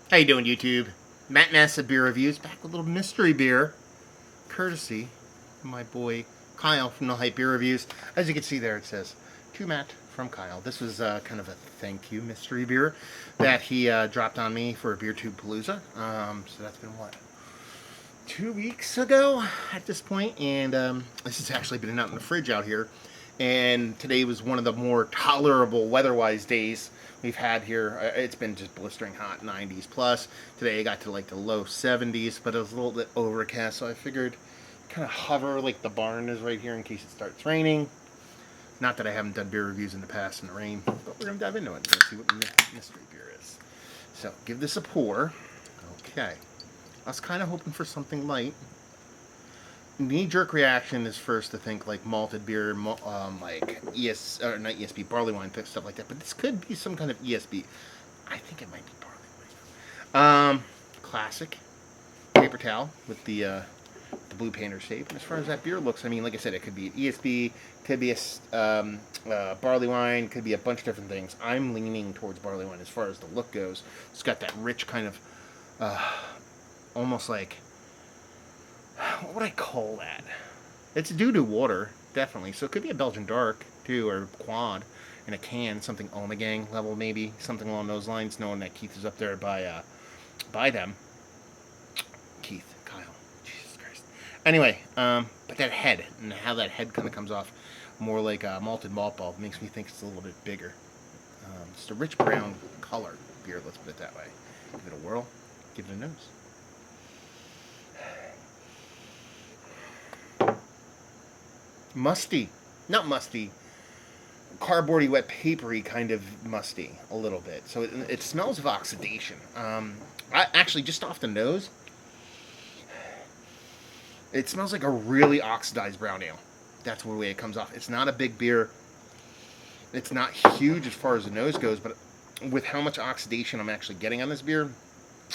How you doing, YouTube? Matt Nassa Beer Reviews, back with a little mystery beer, courtesy of my boy Kyle from the Hype Beer Reviews. As you can see there, it says, to Matt from Kyle. This was kind of a thank you mystery beer that he dropped on me for a Beer Tube Palooza. So that's been, what, 2 weeks ago at this point, and this has actually been out in the fridge out here. And today was one of the more tolerable weather-wise days we've had here. It's been just blistering hot, 90s plus. Today I got to like the low 70s, but it was a little bit overcast, so I figured kind of hover like the barn is right here in case it starts raining. Not that I haven't done beer reviews in the past in the rain, but we're going to dive into it and see what the mystery beer is. So give this a pour. Okay. I was kind of hoping for something light. Knee-jerk reaction is first to think like malted beer, not ESB, barley wine, stuff like that. But this could be some kind of ESB. I think it might be barley wine. Classic paper towel with the blue painter shape. And as far as that beer looks, I mean, like I said, it could be an ESB, could be a barley wine, could be a bunch of different things. I'm leaning towards barley wine as far as the look goes. It's got that rich kind of, almost like, what would I call that? It's due to water, definitely. So it could be a Belgian dark, too, or quad in a can, something Omegang level, maybe, something along those lines, knowing that Keith is up there by them. Keith, Kyle, Jesus Christ. Anyway, but that head, and how that head kind of comes off more like a malted malt bulb, makes me think it's a little bit bigger. Just a rich brown color beer, let's put it that way. Give it a whirl, give it a nose. Musty. Not musty. Cardboardy, wet, papery kind of musty a little bit. So it smells of oxidation. Actually, just off the nose, it smells like a really oxidized brown ale. That's the way it comes off. It's not a big beer. It's not huge as far as the nose goes, but with how much oxidation I'm actually getting on this beer,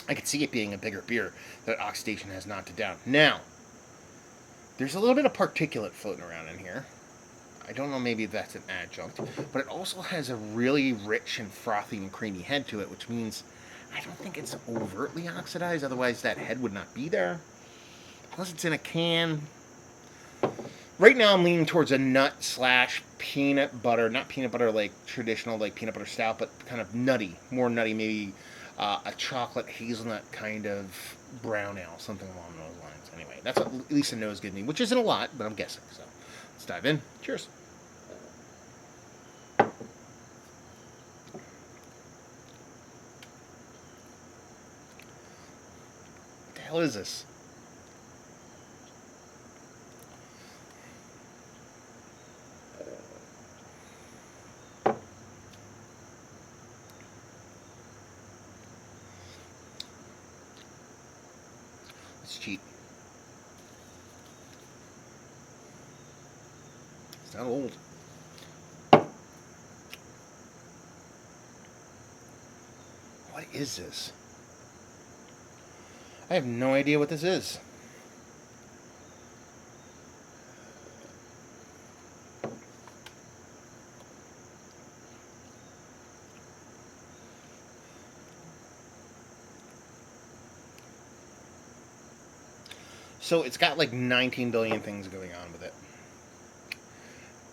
I could see it being a bigger beer that oxidation has knocked it down. Now, there's a little bit of particulate floating around in here. I don't know, maybe that's an adjunct. But it also has a really rich and frothy and creamy head to it, which means I don't think it's overtly oxidized. Otherwise, that head would not be there. Plus, it's in a can. Right now, I'm leaning towards a nut / peanut butter. Not peanut butter like traditional, like peanut butter stout, but kind of nutty. More nutty, maybe a chocolate hazelnut kind of brown ale. Something along those lines. Anyway, that's what at least the nose gives me, which isn't a lot, but I'm guessing. So let's dive in. Cheers. What the hell is this? Let's cheat. It's not old. What is this? I have no idea what this is. So it's got like 19 billion things going on with it.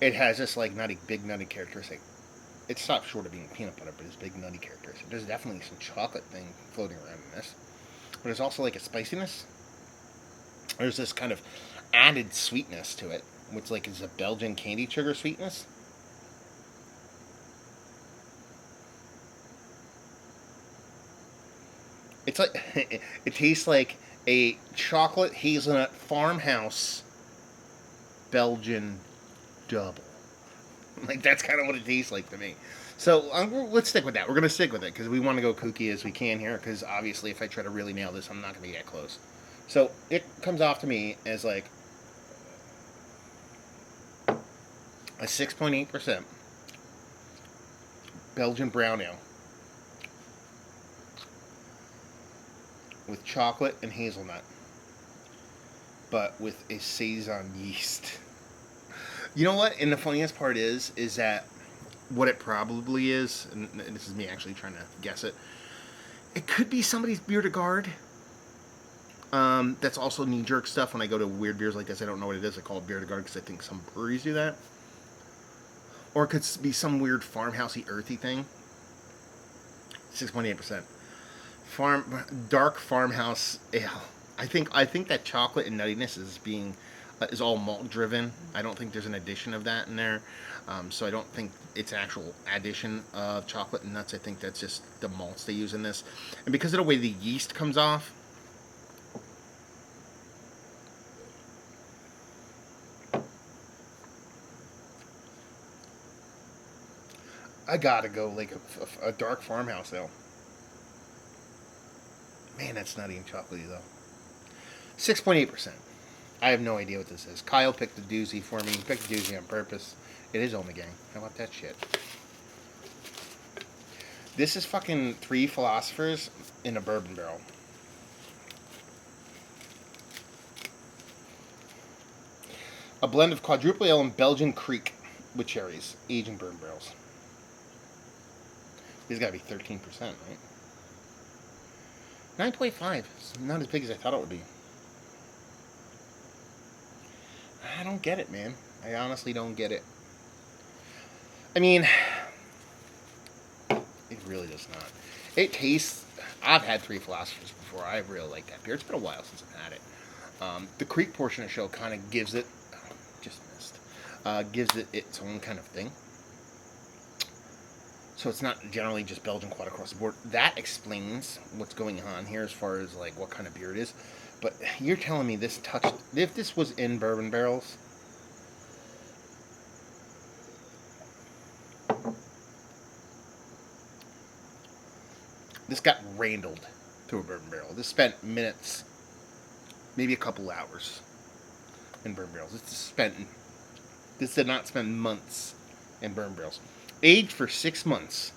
It has this like big nutty characteristic. It stops short of being peanut butter, but it's big nutty characteristic. There's definitely some chocolate thing floating around in this. But there's also like a spiciness. There's this kind of added sweetness to it, which like is a Belgian candy sugar sweetness. It's like it tastes like a chocolate hazelnut farmhouse Belgian double. Like, that's kind of what it tastes like to me. So let's stick with that. We're going to stick with it because we want to go kooky as we can here, because obviously if I try to really nail this, I'm not going to get close. So it comes off to me as like a 6.8% Belgian brown ale with chocolate and hazelnut, but with a Saison yeast. You know what? And the funniest part is that what it probably is, and this is me actually trying to guess it, It could be somebody's beer to guard. That's also knee-jerk stuff. When I go to weird beers like this, I don't know what it is. I call it beer to guard because I think some breweries do that. Or it could be some weird farmhousey, earthy thing. 6.8%. Dark farmhouse ale. I think that chocolate and nuttiness is all malt driven. I don't think there's an addition of that in there. So I don't think it's actual addition of chocolate and nuts. I think that's just the malts they use in this. And because of the way the yeast comes off, I gotta go like a dark farmhouse ale. Man, that's nutty and chocolatey though. 6.8%. I have no idea what this is. Kyle picked the doozy for me. He picked the doozy on purpose. It is Omegang. How about that shit? This is fucking 3 philosophers in a bourbon barrel. A blend of quadruple ale and Belgian Creek with cherries, aged in bourbon barrels. These got to be 13%, right? 9.5. It's not as big as I thought it would be. I don't get it, man. I honestly don't get it. I mean, it really does not. It tastes... I've had 3 philosophers before. I really like that beer. It's been a while since I've had it. The Creek portion of the show kind of gives it... just missed. Gives it its own kind of thing. So it's not generally just Belgian quad across the board. That explains what's going on here as far as like what kind of beer it is. But you're telling me this touched... If this was in bourbon barrels... This got randled through a bourbon barrel. This spent minutes, maybe a couple hours in bourbon barrels. This did not spend months in bourbon barrels. Aged for 6 months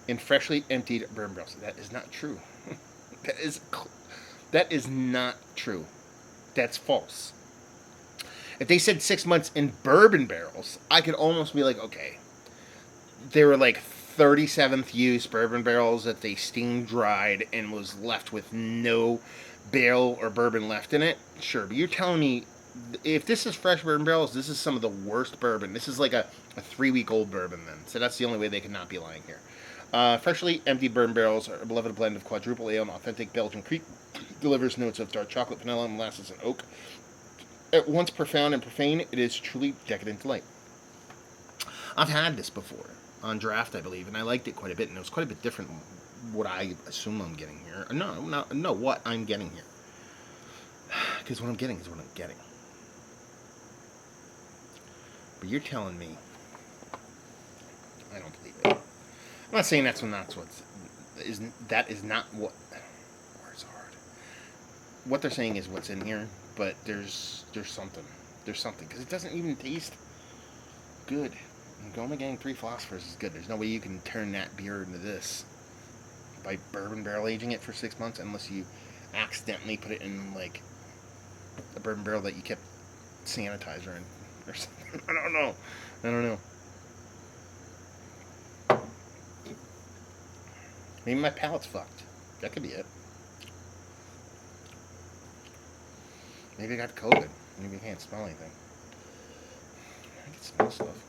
in freshly emptied bourbon barrels. That is not true. That is not true. That's false. If they said 6 months in bourbon barrels, I could almost be like, okay, they were like 37th use bourbon barrels that they steam dried and was left with no barrel or bourbon left in it. Sure, but you're telling me if this is fresh bourbon barrels, this is some of the worst bourbon. This is like a 3-week-old bourbon then. So that's the only way they could not be lying here. Freshly emptied bourbon barrels are a beloved blend of quadruple ale and authentic Belgian Creek. Delivers notes of dark chocolate, vanilla, molasses, and oak. At once profound and profane, it is truly decadent delight. I've had this before on draft, I believe, and I liked it quite a bit, and it was quite a bit different from what I assume I'm getting here. No, what I'm getting here. Because what I'm getting is what I'm getting. But you're telling me, I don't believe it. I'm not saying that is not what. Words hard. What they're saying is what's in here, but there's something. There's something because it doesn't even taste good. Goma Gang 3 Philosophers is good. There's no way you can turn that beer into this by bourbon barrel aging it for 6 months unless you accidentally put it in like a bourbon barrel that you kept sanitizer in or something. I don't know. Maybe my palate's fucked. That could be it. Maybe I got COVID. Maybe I can't smell anything. I can smell stuff.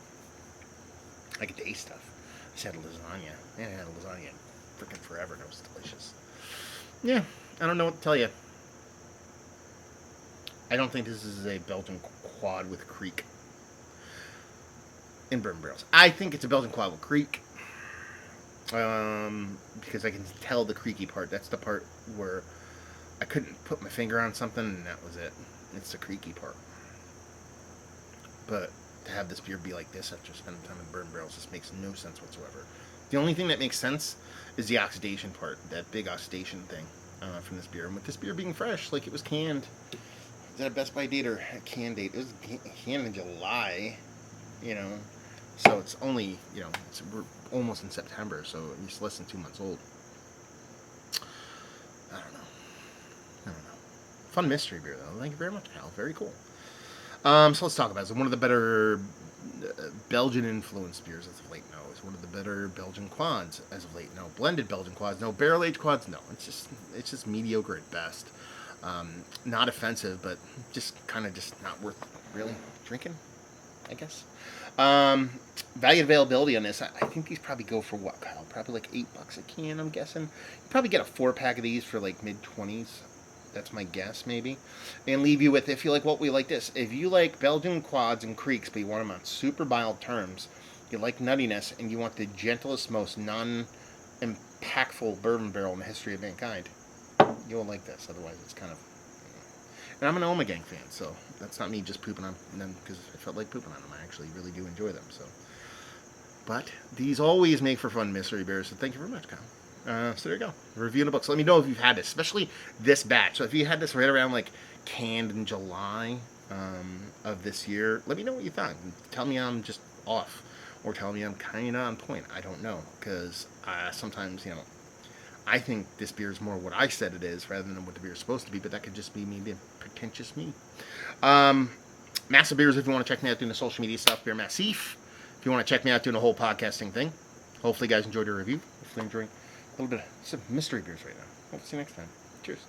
I could taste stuff. I just had lasagna. Man, I had lasagna freaking forever and it was delicious. Yeah, I don't know what to tell you. I don't think this is a Belgian quad with Creek in bourbon barrels. I think it's a Belgian quad with Creek. Because I can tell the creaky part. That's the part where I couldn't put my finger on something and that was it. It's the creaky part. But to have this beer be like this after spending time in bourbon barrels just makes no sense whatsoever. The only thing that makes sense is the oxidation part, that big oxidation thing from this beer. And with this beer being fresh, like it was canned. Is that a Best By date or a can date? It was canned in July, So it's only, we're almost in September, so it's less than 2 months old. I don't know. Fun mystery beer, though. Thank you very much, Al. Very cool. So let's talk about it. It's one of the better Belgian influenced beers as of late. No, it's one of the better Belgian quads as of late. No, blended Belgian quads. No, barrel aged quads. No, it's just mediocre at best. Not offensive, but just kind of just not worth really drinking, I guess. Um, Value availability on this, I think these probably go for what, Kyle? Probably like $8 a can, I'm guessing. You probably get a 4 pack of these for like mid-20s. That's my guess, maybe. And leave you with, if you like what we like this. If you like Belgian quads and creeks, but you want them on super mild terms, you like nuttiness, and you want the gentlest, most non-impactful bourbon barrel in the history of mankind, you'll like this. Otherwise, it's kind of... And I'm an Omegang fan, so that's not me just pooping on them because I felt like pooping on them. I actually really do enjoy them. So, but these always make for fun mystery beers. So thank you very much, Kyle. So there you go. Review in the books. Let me know if you've had this, especially this batch. So if you had this right around like canned in July of this year, let me know what you thought. Tell me I'm just off, or tell me I'm kind of on point. I don't know, because sometimes I think this beer is more what I said it is rather than what the beer is supposed to be, but that could just be me being pretentious me. Massive Beers, if you want to check me out doing the social media stuff, Beer Massif. If you want to check me out doing the whole podcasting thing. Hopefully you guys enjoyed your review. Hopefully enjoying a little bit of some mystery beers right now. Hope to see you next time. Cheers.